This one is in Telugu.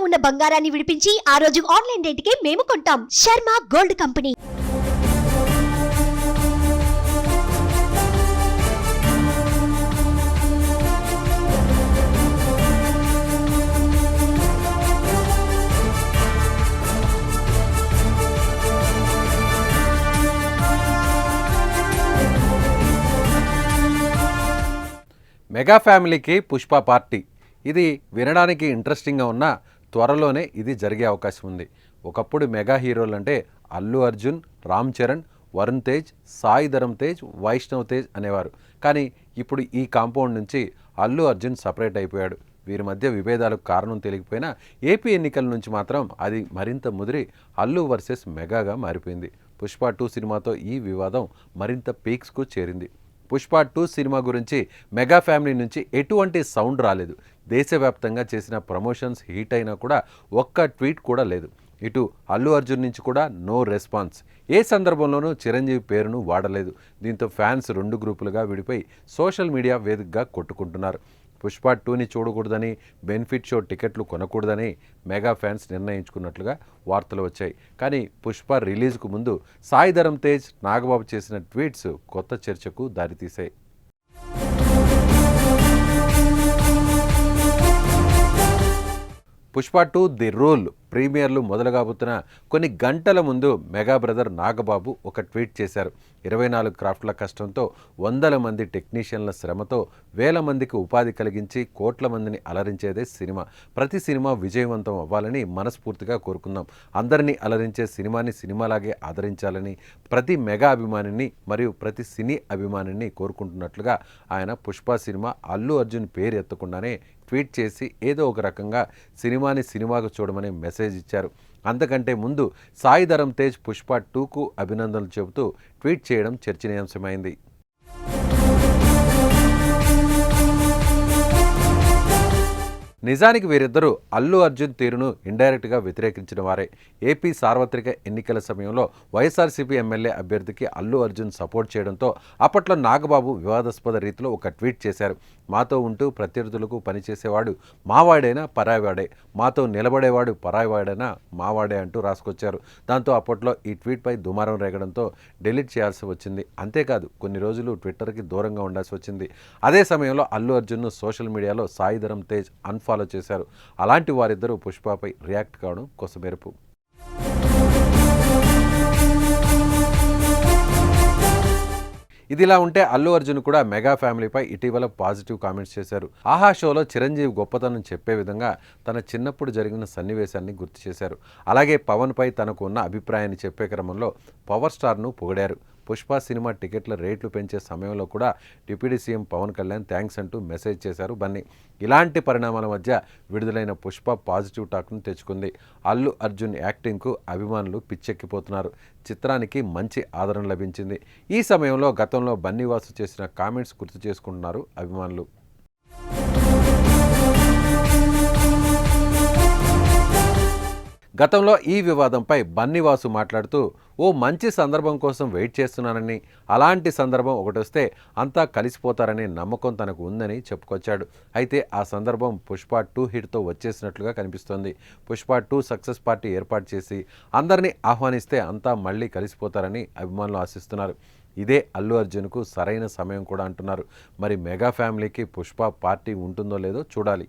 ఉన్న బంగారాన్ని విడిపించి ఆ రోజు ఆన్లైన్ రేటుకే మేము కొంటాం. Sharma gold company. మెగా ఫ్యామిలీకి పుష్ప పార్టీ. ఇది వినడానికి ఇంట్రెస్టింగ్గా ఉన్న త్వరలోనే ఇది జరిగే అవకాశం ఉంది. ఒకప్పుడు మెగా హీరోలు అంటే అల్లు అర్జున్, రామ్ చరణ్, వరుణ్ తేజ్, సాయి ధరమ్ తేజ్, వైష్ణవ్ తేజ్ అనేవారు. కానీ ఇప్పుడు ఈ కాంపౌండ్ నుంచి అల్లు అర్జున్ సపరేట్ అయిపోయాడు. వీరి మధ్య విభేదాలకు కారణం తెలియకపోయినా ఏపీ ఎన్నికల నుంచి మాత్రం అది మరింత ముదిరి అల్లు వర్సెస్ మెగాగా మారిపోయింది. పుష్ప 2 సినిమాతో ఈ వివాదం మరింత పీక్స్కు చేరింది. పుష్ప 2 సినిమా గురించి మెగా ఫ్యామిలీ నుంచి ఎటువంటి సౌండ్ రాలేదు. దేశవ్యాప్తంగా చేసిన ప్రమోషన్స్ హిట్ అయినా కూడా ఒక్క ట్వీట్ కూడా లేదు. ఇటు అల్లు అర్జున్ నుంచి కూడా నో రెస్పాన్స్. ఏ సందర్భంలోనూ చిరంజీవి పేరును వాడలేదు. దీంతో ఫ్యాన్స్ 2 గ్రూపులుగా విడిపోయి సోషల్ మీడియా వేదికగా కొట్టుకుంటున్నారు. పుష్ప 2ని చూడకూడదని, బెనిఫిట్ షో టికెట్లు కొనకూడదని మెగా ఫ్యాన్స్ నిర్ణయించుకున్నట్లుగా వార్తలు వచ్చాయి. కానీ పుష్ప రిలీజ్కు ముందు సాయి ధరమ్ తేజ్, నాగబాబు చేసిన ట్వీట్స్ కొత్త చర్చకు దారితీశాయి. పుష్ప 2 ది రూల్ ప్రీమియర్లు మొదలుగాబోతున్న కొన్ని గంటల ముందు మెగా బ్రదర్ నాగబాబు ఒక ట్వీట్ చేశారు. 24 క్రాఫ్ట్ల కష్టంతో, వందల మంది టెక్నీషియన్ల శ్రమతో వేల మందికి ఉపాధి కలిగించి కోట్ల మందిని అలరించేదే సినిమా. ప్రతి సినిమా విజయవంతం అవ్వాలని మనస్ఫూర్తిగా కోరుకుందాం. అందరినీ అలరించే సినిమాని సినిమాలాగే ఆదరించాలని ప్రతి మెగా అభిమానిని మరియు ప్రతి సినీ అభిమానిని కోరుకుంటున్నట్లుగా ఆయన పుష్ప సినిమా అల్లు అర్జున్ పేరు ఎత్తకుండానే ట్వీట్ చేసి ఏదో ఒక రకంగా సినిమాని సినిమాగా చూడమని మెసేజ్ ఇచ్చారు. అంతకంటే ముందు సాయి ధరమ్ తేజ్ పుష్ప 2కు అభినందనలు చెబుతూ ట్వీట్ చేయడం చర్చనీయాంశమైంది. నిజానికి వీరిద్దరూ అల్లు అర్జున్ తీరును ఇండైరెక్ట్గా వ్యతిరేకించిన వారే. ఏపీ సార్వత్రిక ఎన్నికల సమయంలో వైఎస్ఆర్సీపీ ఎమ్మెల్యే అభ్యర్థికి అల్లు అర్జున్ సపోర్ట్ చేయడంతో అప్పట్లో నాగబాబు వివాదాస్పద రీతిలో ఒక ట్వీట్ చేశారు. మాతో ఉంటూ ప్రత్యర్థులకు పనిచేసేవాడు మావాడైనా పరాయివాడే, మాతో నిలబడేవాడు పరాయివాడైనా మావాడే అంటూ రాసుకొచ్చారు. దాంతో అప్పట్లో ఈ ట్వీట్పై దుమారం రేగడంతో డిలీట్ చేయాల్సి వచ్చింది. అంతేకాదు కొన్ని రోజులు ట్విట్టర్కి దూరంగా ఉండాల్సి వచ్చింది. అదే సమయంలో అల్లు అర్జున్ను సోషల్ మీడియాలో సాయి ధరమ్ తేజ్ అన్ఫాలో చేశారు. అలాంటి వారిద్దరూ పుష్పపై రియాక్ట్ కావడం కొసమెరుపు. ఇదిలా ఉంటే అల్లు అర్జున్ కూడా మెగా ఫ్యామిలీపై ఇటీవల పాజిటివ్ కామెంట్స్ చేశారు. ఆహా షోలో చిరంజీవి గొప్పతనం చెప్పే విధంగా తన చిన్నప్పుడు జరిగిన సన్నివేశాన్ని గుర్తు చేశారు. అలాగే పవన్పై తనకు ఉన్న అభిప్రాయాన్ని చెప్పే క్రమంలో పవర్ స్టార్ను పొగిడారు. పుష్ప సినిమా టికెట్ల రేట్లు పెంచే సమయంలో కూడా deputy CM Pawan Kalyan thanks అంటూ మెసేజ్ చేశారు బన్నీ. ఇలాంటి పరిణామాల మధ్య విడుదలైన పుష్ప పాజిటివ్ టాక్ను తెచ్చుకుంది. అల్లు అర్జున్ యాక్టింగ్కు అభిమానులు పిచ్చెక్కిపోతున్నారు. చిత్రానికి మంచి ఆదరణ లభించింది. ఈ సమయంలో గతంలో బన్నీవాసు చేసిన కామెంట్స్ గుర్తు చేసుకుంటున్నారు అభిమానులు. గతంలో ఈ వివాదంపై బన్నీవాసు మాట్లాడుతూ ఓ మంచి సందర్భం కోసం వెయిట్ చేస్తున్నానని, అలాంటి సందర్భం ఒకటి వస్తే అంతా కలిసిపోతారనే నమ్మకం తనకు ఉందని చెప్పుకొచ్చాడు. అయితే ఆ సందర్భం పుష్ప 2 హిట్తో వచ్చేసినట్లుగా కనిపిస్తోంది. పుష్ప 2 సక్సెస్ పార్టీ ఏర్పాటు చేసి అందరినీ ఆహ్వానిస్తే అంతా మళ్ళీ కలిసిపోతారని అభిమానులు ఆశిస్తున్నారు. ఇదే అల్లు అర్జున్కు సరైన సమయం కూడా అంటున్నారు. మరి మెగా ఫ్యామిలీకి పుష్ప పార్టీ ఉంటుందో లేదో చూడాలి.